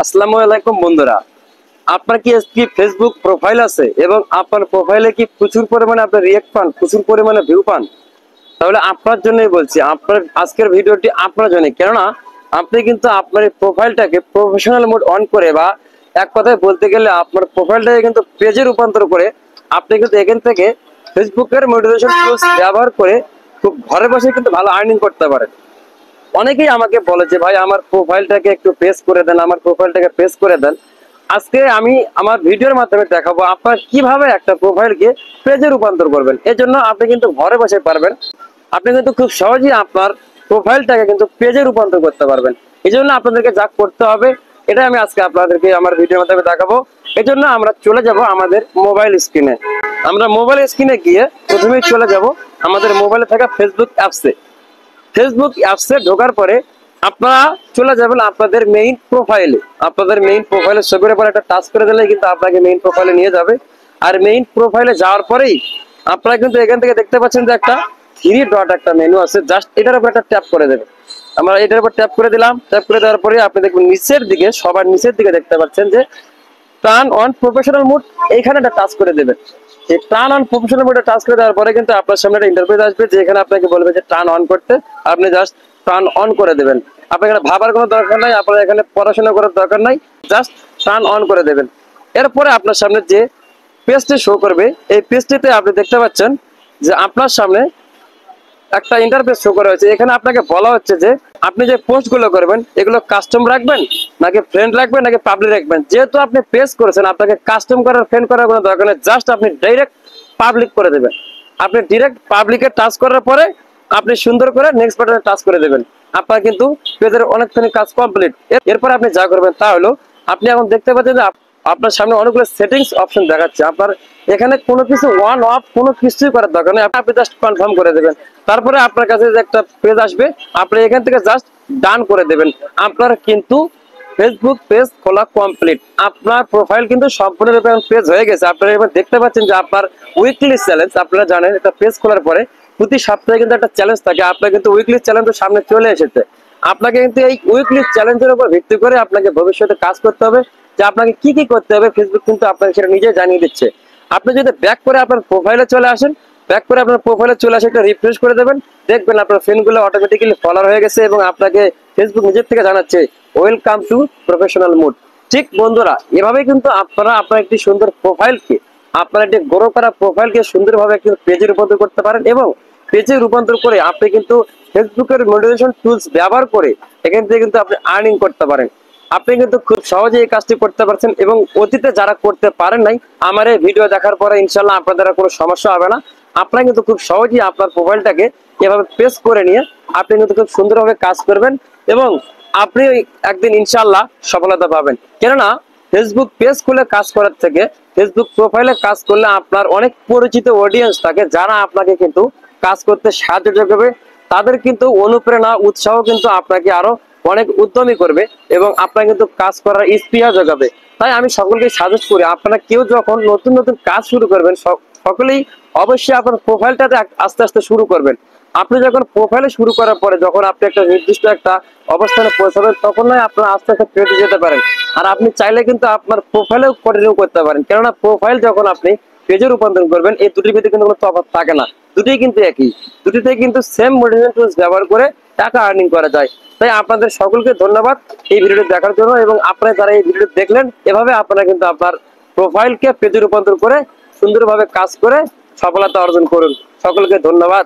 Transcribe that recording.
আসসালামু আলাইকুম বন্ধুরা, আপনার কি ফেসবুক প্রোফাইল আছে এবং আপনার প্রোফাইলে কি প্রচুর পরিমাণে আপনি রিয়েক্ট পান, প্রচুর পরিমাণে ভিউ পান? তাহলে আপনার জন্যই বলছি, আপনার আজকের ভিডিওটি আপনার জন্য। কেননা আপনি কিন্তু আপনার প্রোফাইলটাকে প্রফেশনাল মোড অন করে, বা এক কথায় বলতে গেলে আপনার প্রোফাইলটাকে কিন্তু পেজে রূপান্তর করে আপনি কিন্তু এখান থেকে ফেসবুকের মোটিভেশন টুলস ব্যবহার করে খুব ঘরে বসে কিন্তু ভালো আর্নিং করতে পারেন। অনেকেই আমাকে বলে যে ভাই আমার প্রোফাইলটাকে একটু পেজ করে দেন, আমার প্রোফাইলটাকে পেজ করে দেন। আজকে আমি আমার ভিডিওর মাধ্যমে দেখাবো আপনার কিভাবে একটা প্রোফাইলকে পেজে রূপান্তর করবেন। এর জন্য আপনি কিন্তু ঘরে বসে পারবেন, আপনি কিন্তু খুব সহজেই আপনার প্রোফাইলটাকে কিন্তু পেজে রূপান্তর করতে পারবেন। এই জন্য আপনাদেরকে যা করতে হবে এটা আমি আজকে আপনাদেরকে আমার ভিডিওর মাধ্যমে দেখাবো। এই জন্য আমরা চলে যাব আমাদের মোবাইল স্ক্রিনে। আমরা মোবাইল স্ক্রিনে গিয়ে প্রথমেই চলে যাব আমাদের মোবাইলে থাকা ফেসবুক অ্যাপসে। ফেসবুক অ্যাপসে ঢোকার পরে আপনারা চলে যাবেন আপনাদের মেইন প্রোফাইলে। আপনাদের মেইন প্রোফাইলে ছবির উপর একটা টাচ করে দিলে কিন্তু আপনাকে মেইন প্রোফাইলে নিয়ে যাবে। আর মেইন প্রোফাইলে যাওয়ার পরেই আপনারা কিন্তু এখান থেকে দেখতে পাচ্ছেন যে একটা থ্রি ডট একটা মেনু আছে, জাস্ট এটার উপর একটা ট্যাপ করে দেবেন। আমরা এটার উপর ট্যাপ করে দিলাম। ট্যাপ করে দেওয়ার পরে আপনি দেখবেন নিচের দিকে, সবার নিচের দিকে দেখতে পাচ্ছেন যে টার্ন অন প্রফেশনাল মোড, এইখানে একটা টাচ করে দেবেন। এই টার্ন অন প্রফেশনাল মোডে টাচ করে দেওয়ার পরে কিন্তু আপনার সামনে একটা ইন্টারফেস আসবে, যেখানে আপনাকে বলবে যে টার্ন অন করতে। আপনি জাস্ট টার্ন অন করে দেবেন। আপনার এখানে ভাবার কোনো দরকার নাই, আপনার এখানে পড়াশোনা করার দরকার নাই, জাস্ট টার্ন অন করে দেবেন। এরপরে আপনার সামনে যে পেজটি শো করবে, এই পেজটিতে আপনি দেখতে পাচ্ছেন যে আপনার সামনে একটা ইন্টারফেস শো করা হয়েছে। এখানে আপনাকে বলা হচ্ছে যে আপনি যে পোস্ট গুলো করবেন এগুলো কাস্টম রাখবেন, নাকি ফ্রেন্ড রাখবেন, নাকি পাবলিক রাখবেন। যেহেতু আপনি পেজ করেছেন, আপনাকে কাস্টম করার, ফ্রেন্ড করার কোনো দরকার নেই, জাস্ট আপনি ডাইরেক্ট পাবলিক করে দেবেন। আপনি ডিরেক্ট পাবলিকে টাচ করার পরে আপনি সুন্দর করে নেক্সট বাটনে টাচ করে দেবেন। আপনার কিন্তু পেজের অনেকখানি কাজ কমপ্লিট। এরপর আপনি যা করবেন তা হলো, আপনি এখন দেখতে পাচ্ছেন যে আপনার সামনে অনেকগুলো সেটিংস অপশন দেখাচ্ছে। আপনার এখানে কোনো কিছু অন অফ কোনো কিছুই করার দরকার নেই, আপনি জাস্ট কনফার্ম করে দেবেন। তারপরে আপনার কাছে যে একটা পেজ আসবে, আপনি এখান থেকে জাস্ট ডান করে দেবেন। আপনার কিন্তু ফেসবুক পেজ খোলা কমপ্লিট। আপনার প্রোফাইল কিন্তু সম্পূর্ণরূপে পেজ হয়ে গেছে। আপনারা এবার দেখতে পাচ্ছেন যে আপনার উইকলি চ্যালেঞ্জ, আপনারা জানেন এটা পেজ খোলার পরে প্রতি সপ্তাহে কিন্তু একটা চ্যালেঞ্জ থাকে। আপনার কিন্তু উইকলি চ্যালেঞ্জের সামনে চলে এসেছে। আপনাকে কিন্তু এই উইকলি চ্যালেঞ্জের উপর ভিত্তি করে আপনাকে ভবিষ্যতে কাজ করতে হবে, যে আপনাকে কি কি করতে হবে ফেসবুক কিন্তু আপনাকে সেটা নিজে জানিয়ে দিচ্ছে। আপনি যদি ব্যাক করে আপনার প্রোফাইলে চলে আসেন, ব্যাক করে আপনার প্রোফাইলে চলে আসে একটা রিফ্রেশ করে দেবেন, দেখবেন আপনার ফ্রেন্ডগুলো অটোমেটিক্যালি ফলোয়ার হয়ে গেছে এবং আপনাকে ফেসবুক নিজের থেকে জানাচ্ছে ওয়েলকাম টু প্রফেশনাল মোড। ঠিক বন্ধুরা, এভাবে কিন্তু আপনারা আপনার একটি সুন্দর প্রোফাইলকে, আপনার একটি গ্রো করা প্রোফাইলকে সুন্দরভাবে একটি পেজে রূপান্তর করতে পারেন। এবং পেজে রূপান্তর করে আপনি কিন্তু ফেসবুকের মোটিভেশন টুলস ব্যবহার করে এখান থেকে কিন্তু আপনি আর্নিং করতে পারেন। আপনি কিন্তু খুব সহজে এই কাজটি করতে পারছেন। এবং অতীতে যারা করতে পারেন নাই, আমার এই ভিডিও দেখার পরে ইনশাল্লাহ আপনাদের কোনো সমস্যা হবে না। আপনারা কিন্তু খুব সহজেই আপনার প্রোফাইলটাকে এভাবে পেজ করে নিয়ে আপনি কিন্তু খুব সুন্দরভাবে কাজ করবেন এবং আপনি একদিন ইনশাল্লাহ সফলতা পাবেন। কেননা ফেসবুক পেজ খুলে কাজ করার থেকে ফেসবুক প্রোফাইলে কাজ করলে আপনার অনেক পরিচিত অডিয়েন্স থাকে, যারা আপনাকে কিন্তু কাজ করতে সাহায্য করবে। তাদের কিন্তু অনুপ্রেরণা, উৎসাহ কিন্তু আপনাকে আরো অনেক উদ্যমী করবে এবং আপনার কিন্তু কাজ করার স্পৃহা যোগাবে। তাই আমি সকলকে সাজেস্ট করি, আপনারা কেউ যখন নতুন নতুন কাজ শুরু করবেন, সকলেই অবশ্যই আপনার প্রোফাইলটাতে আস্তে আস্তে শুরু করবেন। আপনি যখন প্রোফাইলে শুরু করার পরে যখন আপনি একটা নির্দিষ্ট একটা অবস্থানে পৌঁছাবেন, তখন নয় আপনার আস্তে আস্তে পেজে যেতে পারেন। আর আপনি চাইলে কিন্তু আপনার প্রোফাইলেও কন্টিনিউ করতে পারেন। কেননা প্রোফাইল যখন আপনি পেজে রূপান্তর করবেন, এই দুটির ভিতরে কিন্তু কোনো তফাৎ থাকে না, দুটোই কিন্তু একই। দুটিতে কিন্তু সেম মোটিভেশন টুলস ব্যবহার করে টাকা আর্নিং করা যায়। তাই আপনাদের সকলকে ধন্যবাদ এই ভিডিওটি দেখার জন্য। এবং আপনারা যারা এই ভিডিও দেখলেন, এভাবে আপনারা কিন্তু আপনার প্রোফাইলকে পেজে রূপান্তর করে সুন্দরভাবে কাজ করে সফলতা অর্জন করুন। সকলকে ধন্যবাদ।